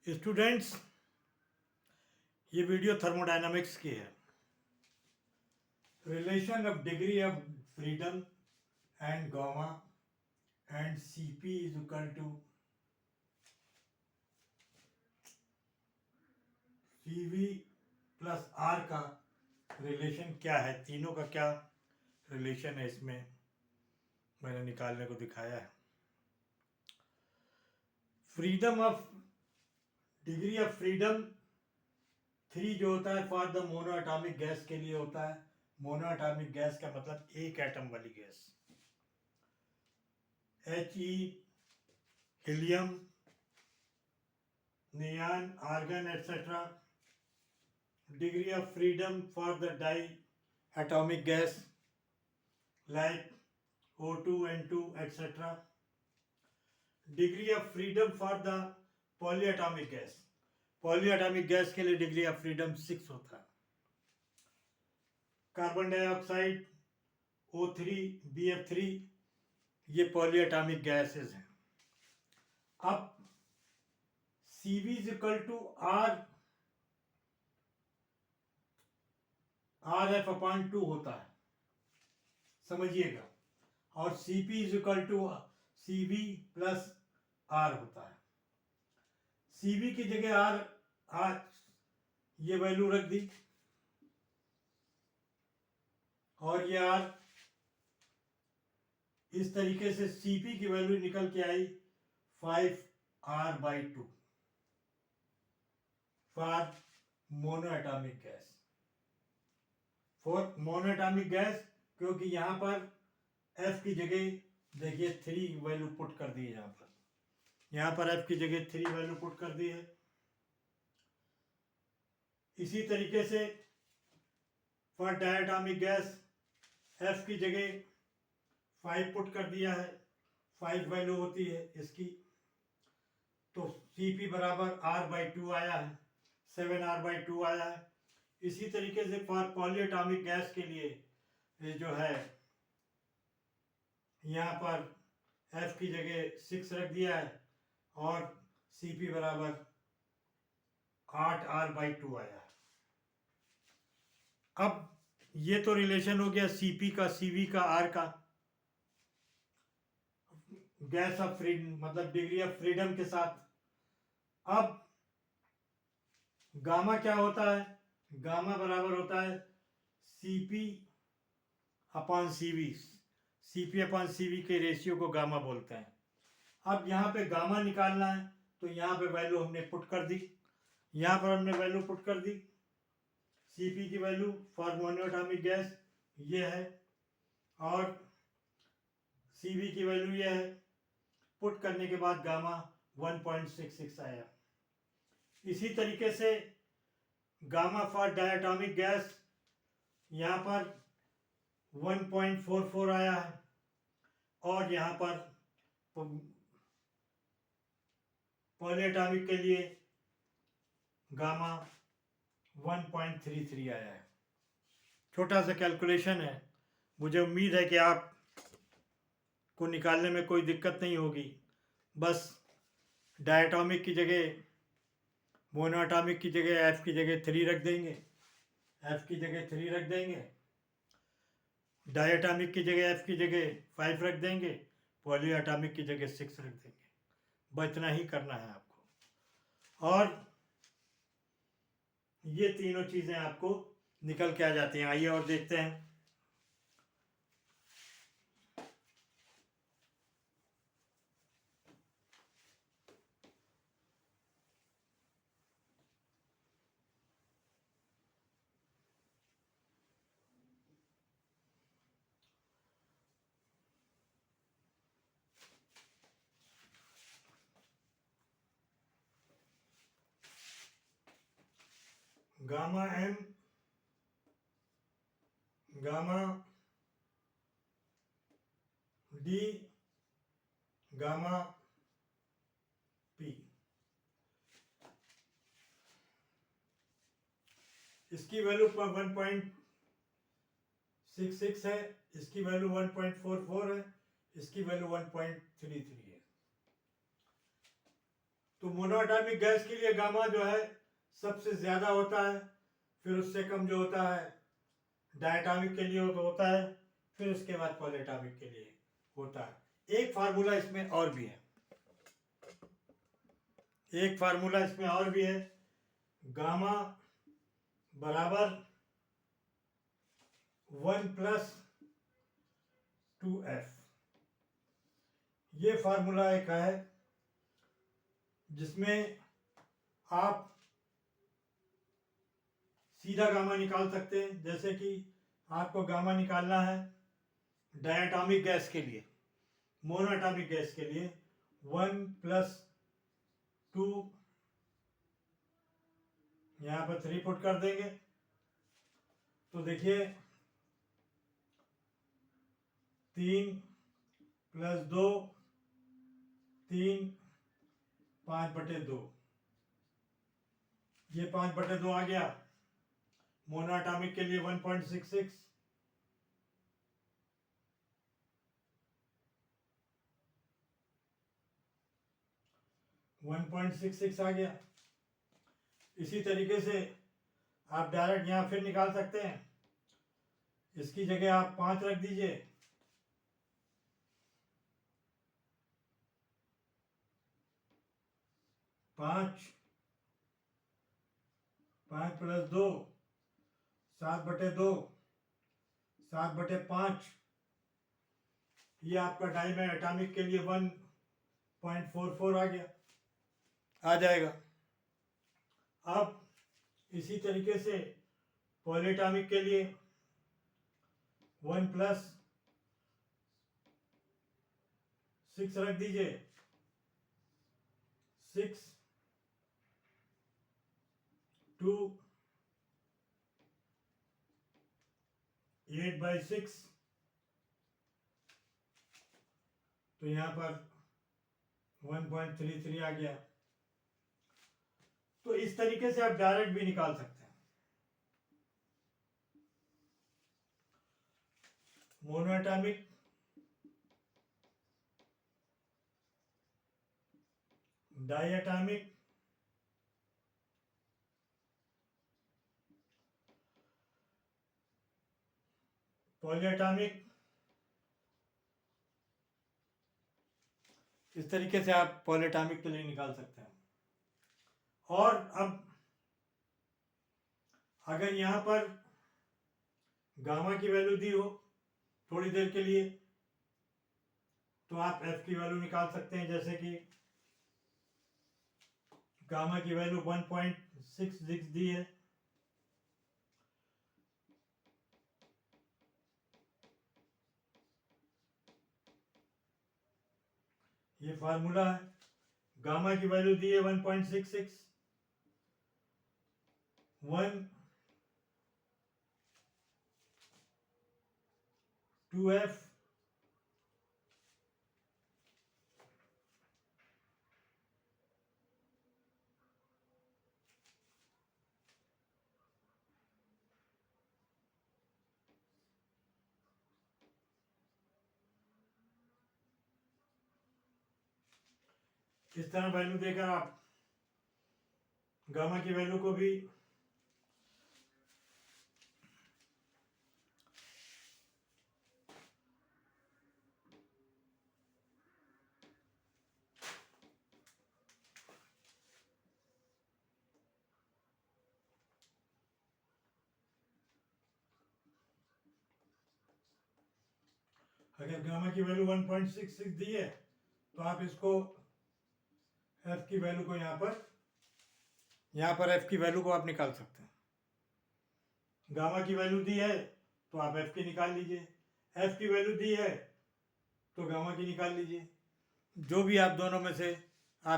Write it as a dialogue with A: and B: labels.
A: Students, ये video thermodynamics की है। Relation of degree of freedom and gamma and CP is equal to CV plus R का relation क्या है, तीनों का क्या रिलेशन है, इसमें मैंने निकालने को दिखाया है। Freedom of degree of freedom 3 जो होता है फॉर द मोनोएटॉमिक गैस के लिए होता है। मोनोएटॉमिक गैस का मतलब एक एटम वाली gas. He, helium, neon, argon etcetera. Degree of freedom for the di gas like O2, N2, etc. Degree of freedom for the polyatomic gas. Polyatomic gas के लिए डिग्री ऑफ फ्रीडम 6 होता है। Carbon dioxide O3, BF3 ये polyatomic gases हैं। अब CV is equal to RF upon 2 होता है, समझिएगा। और CP is equal to CV plus R होता है। CV की जगह R ये वैल्यू रख दी और ये R इस तरीके से CP की वैल्यू निकल के आई 5R/2 for monoatomic gas. For monoatomic gas क्योंकि यहां पर F की जगह देखिए 3 वैल्यू पुट कर दी है। यहां पर F की जगह 3 वैल्यू पुट कर दी है। इसी तरीके से फॉर डायटॉमिक गैस F की जगह 5 पुट कर दिया है, 5 वैल्यू होती है इसकी, तो CP बराबर R/2 आया है, 7R/2 आया है। इसी तरीके से फॉर पॉलीएटॉमिक गैस के लिए ये जो है यहाँ पर F की जगह 6 रख दिया है और CP बराबर 8R/2 आया है। अब ये तो रिलेशन हो गया CP का, CV का, R का, गैस ऑफ फ्रीडम मतलब डिग्री ऑफ फ्रीडम के साथ। अब गामा क्या होता है? गामा बराबर होता है CP upon CV। CP upon CV के रेशियो को गामा बोलते हैं। अब यहाँ पे गामा निकालना है तो यहाँ पे वैल्यू हमने पुट कर दी, यहाँ पर हमने वैल्यू पुट कर दी। CP की वैल्यू फॉर मोनोएटॉमिक गैस ये है और CV की वैल्यू ये है। पुट करने के बाद गामा 1.66 आया। इसी तरीके से गामा फॉर डायटॉमिक गैस यहाँ पर 1.44 आया है और यहाँ पर पॉलीएटॉमिक के लिए गामा 1.33 आया है। छोटा सा कैलकुलेशन है, मुझे उम्मीद है कि आप को निकालने में कोई दिक्कत नहीं होगी। बस डायटॉमिक की जगह मोनोएटॉमिक की जगह F की जगह 3 रख देंगे, F की जगह 3 रख देंगे, डायटॉमिक की जगह F की जगह 5 रख देंगे, पॉलीएटॉमिक की जगह 6 रख देंगे। बस इतना ही करना है आपको और ये तीनों चीज़ें आपको निकल के आ जाती हैं। आइए और देखते हैं। Gamma M, gamma D, gamma P। इसकी वैल्यू 1.66 है, इसकी वैल्यू 1.44 है, इसकी वैल्यू 1.33 है। तो मोनोएटॉमिक गैस के लिए गामा जो है सबसे ज़्यादा होता है, फिर उससे कम जो होता है डायटॉमिक के लिए होता है, फिर उसके बाद पॉलीएटॉमिक के लिए होता है। एक फार्मूला इसमें और भी है, गामा बराबर 1+2f। ये फार्मूला एक है जिसमें आप सीधा गामा निकाल सकते हैं। जैसे कि आपको गामा निकालना है डायटॉमिक गैस के लिए, मोनोएटॉमिक गैस के लिए 1+2, यहाँ पर 3 पुट कर देंगे तो देखिए 3+2 3, 5/2, ये 5/2 आ गया। मोनोएटॉमिक के लिए 1.66, आ गया। इसी तरीके से आप डायरेक्ट यहाँ फिर निकाल सकते हैं। इसकी जगह आप 5 रख दीजिए, 5 +2 7/2, 7/5, ये आपका डायटॉमिक के लिए 1.44 आ जाएगा। अब इसी तरीके से पॉलीएटॉमिक के लिए 1+6 रख दीजिए, 6 2 8/6, तो यहाँ पर 1.33 आ गया। तो इस तरीके से आप डायरेक्ट भी निकाल सकते हैं। मोनोएटॉमिक, डायटॉमिक, पॉलीएटॉमिक, इस तरीके से आप पॉलीएटॉमिक के लिए निकाल सकते हैं। और अब अगर यहाँ पर गामा की वैल्यू दी हो थोड़ी देर के लिए, तो आप एफ की वैल्यू निकाल सकते हैं। जैसे कि गामा की वैल्यू 1.66 दी है, ये फार्मूला है। गामा की वैल्यू दी है 1.66, 2f इस तरह वैल्यू देकर आप गामा की वैल्यू को भी अगर गामा की वैल्यू 1.66 दी है तो आप इसको एफ की वैल्यू को यहाँ पर एफ की वैल्यू को आप निकाल सकते हैं। गामा की वैल्यू दी है तो आप एफ की निकाल लीजिए, एफ की वैल्यू दी है तो गामा की निकाल लीजिए, जो भी आप दोनों में से